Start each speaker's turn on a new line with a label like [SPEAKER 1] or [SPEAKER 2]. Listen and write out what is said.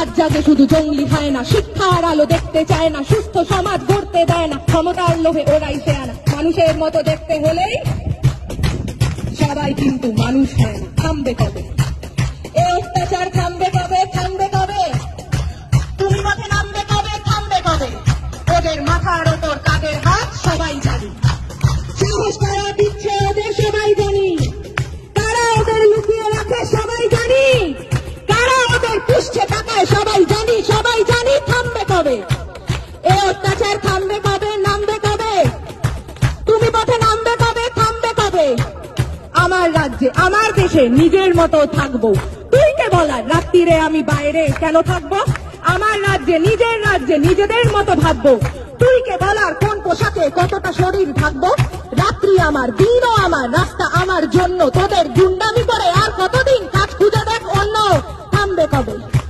[SPEAKER 1] রাত জাগে শুধু জঙ্গলি হয় না, শিক্ষার আলো দেখতে চায় না, সুস্থ সমাজ গড়তে দেয় না, ক্ষমতার লোভে ওরাই সে আনা। মানুষের মতো দেখতে হলেই সবাই কিন্তু মানুষ হয় না। থামবে কবে এ অত্যাচার? থামবে কবে? থামবে কবে? তুমি পথে নামবে কবে? থামবে কবে? ওদের মাথার ওপর কাদের হাত সবাই জানি, সাহস কারা দিচ্ছে ওদের সবাই জানি, কারা ওদের লুকিয়ে রাখে সবাই জানি, কারা ওদের পুষছে টাকায় সবাই জানি, সবাই জানি। থামবে কবে এ অত্যাচার? থামবে কবে? নামবে কবে? তুমি পথে নামবে কবে? থামবে কবে? আমার রাজ্যে আমার দেশে নিজের মতো থাকবো, তুই কে বলার রাত্রিরে আমি বাইরে কেন থাকবো? আমার রাজ্যে নিজের রাজ্যে নিজেদের মতো ভাববো, তুই কে বলার কোন পোশাকে কতটা শরীর থাকবো? রাত্রি আমার, দিনও আমার, রাস্তা আমার জন্য, তোদের গুন্ডামি করে আর কতদিন কাজ খুঁজে দেখ অন্য। থামবে কবে?